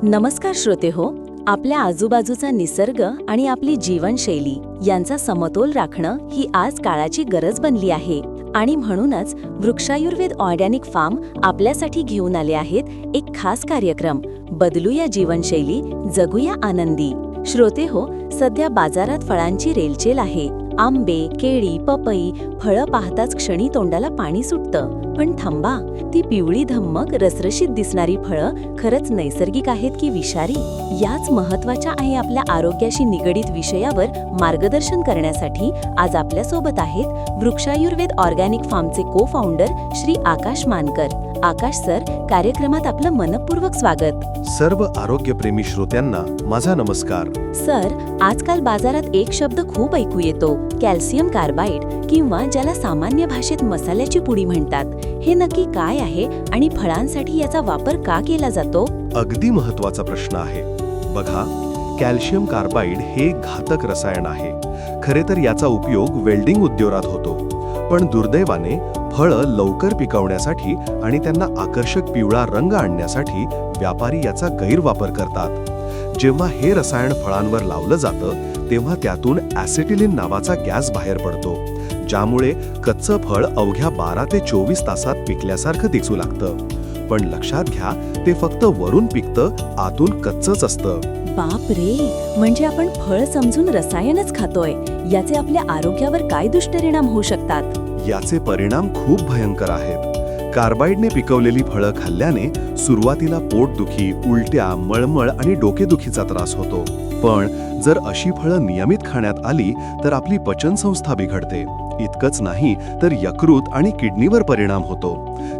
नमस्कार श्रोते हो. आपल्या आजूबाजूचा निसर्ग आणि आपली जीवनशैली यांचा समतोल राखणं ही आज काळाची गरज बनली आहे. आणि म्हणूनच वृक्षायुर्वेद ऑर्गॅनिक फार्म आपल्यासाठी घेऊन आले आहेत एक खास कार्यक्रम. बदलूया जीवनशैली, जगूया आनंदी. श्रोते हो, सध्या बाजारात फळांची रेलचेल आहे. आंबे, केळी, पपई फळं पाहताच क्षणी तोंडाला पाणी सुटतं. पण थांबा, ती पिवळी धम्मक रसरशीत दिसणारी फळं खरंच नैसर्गिक आहेत की विषारी? याच महत्त्वाच्या आणि आपल्या आरोग्याशी निगडीत विषयावर मार्गदर्शन करण्यासाठी आज आपल्यासोबत आहेत वृक्षायुर्वेद ऑर्गॅनिक फार्मचे को फाउंडर श्री आकाश मानकर. आकाश सर, कार्यक्रमात आपलं मनपूर्वक स्वागत. सर्व आरोग्यप्रेमी श्रोत्यांना माझा नमस्कार. सर, आजकाल बाजारात एक शब्द खूप ऐकू येतो, कॅल्शियम कार्बाईड, किंवा ज्याला सामान्य भाषेत मसाल्याची पुडी म्हणतात. हे नक्की काय आहे आणि फळांसाठी याचा वापर का केला जातो? अगदी महत्त्वाचा प्रश्न आहे. बघा, कॅल्शियम कार्बाईड हे घातक रसायन आहे. खरे तर याचा उपयोग वेल्डिंग उद्योगात होतो. पण दुर्दैवाने फळं लवकर पिकवण्यासाठी आणि त्यांना आकर्षक पिवळा रंग आणण्यासाठी व्यापारी याचा गैरवापर करतात. जेव्हा हे रसायन फळांवर लावलं जातं तेव्हा त्यातून ॲसिटिलिन नावाचा गॅस बाहेर पडतो, ज्यामुळे कच्चं फळ अवघ्या 12 ते 24 तासात पिकल्यासारखं दिसू लागतं. पण लक्षात घ्या, ते फक्त वरून पिकतं, आतून कच्चंच असतं. बाप रे, म्हणजे आपण फळ समजून रसायनच खातोय. याचे आपल्या आरोग्यावर काय दुष्परिणाम होऊ शकतात? याचे परिणाम खूप भयंकर आहेत. कार्बाईडने पिकवलेली फळं खाल्ल्याने सुरुवातीला पोटदुखी, उलट्या, मळमळ आणि डोकेदुखीचा त्रास होतो. पण जर अशी फळं नियमित खाण्यात आली तर आपली पचनसंस्था बिघडते. इतकंच नाही तर यकृत आणि किडनीवर परिणाम होतो.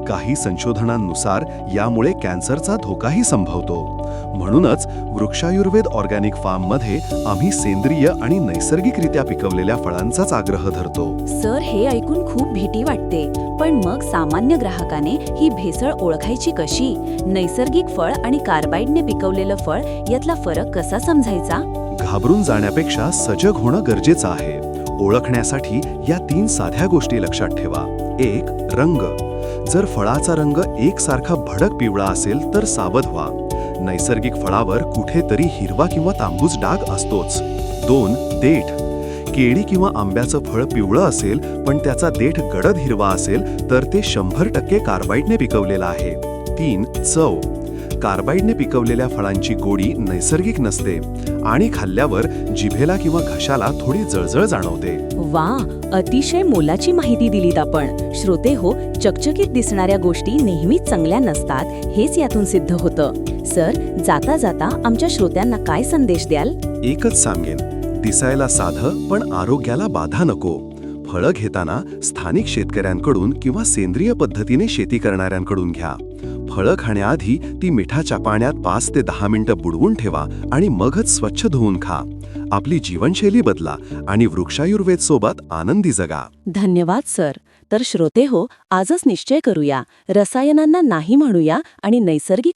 काही संशोधनांनुसार यामुळे कॅन्सरचा धोकाही संभवतो. म्हणूनच वृक्षायुर्वेद ऑर्गॅनिक फार्ममध्ये आम्ही सेंद्रिय आणि नैसर्गिकरित्या पिकवलेल्या फळांचाच आग्रह धरतो. सर, हे ऐकून खूप भीती वाटते. पण मग सामान्य ग्राहकाने ही भेसळ ओळखायची कशी? नैसर्गिक फळ आणि कार्बाईडने पिकवलेलं फळ यातला फरक कसा समजायचा? घाबरून जाण्यापेक्षा सजग होणं गरजेचं आहे. ओळखण्यासाठी या 3 साध्या गोष्टी लक्षात ठेवा. 1. रंग. जर फळाचा रंग एकसारखा भडक पिवळा असेल तर सावध व्हा. नैसर्गिक फळावर कुठेतरी हिरवा किंवा तांबूस डाग असतोच. 2. देठ. केळी किंवा आंब्याचं फळ पिवळं असेल पण त्याचा देठ गडद हिरवा असेल तर ते 100% कार्बाईडने पिकवलेलं आहे. 3. चव. कार्बाईडने पिकवलेल्या फळांची गोडी नैसर्गिक नसते आणि खाल्ल्यावर जिभेला किंवा घशाला थोडी जळजळ जाणवते. वा, अतिशय मोलाची माहिती दिलीत आपण. श्रोते हो, चकचकीत दिसणाऱ्या गोष्टी नेहमीच चांगल्या नसतात, हेच यातून सिद्ध होतं. सर, जाता जाता आमच्या श्रोत्यांना काय संदेश द्याल? एकच सांगेन, दिसायला साधं पण आरोग्याला बाधा नको. फळं घेताना स्थानिक शेतकऱ्यांकडून किंवा सेंद्रिय पद्धतीने शेती करणाऱ्यांकडून घ्या. फळं खाण्याआधी ती मिठाच्या पाण्यात 5 ते 10 मिनिटं बुडवून ठेवा आणि मगच स्वच्छ धुवून खा. आपली जीवनशैली बदला आणि वृक्षायुर्वेद सोबत आनंदी जगा. धन्यवाद सर. तर श्रोते हो, आजच निश्चय करूया, रसायनांना नाही म्हणूया आणि नैसर्गिक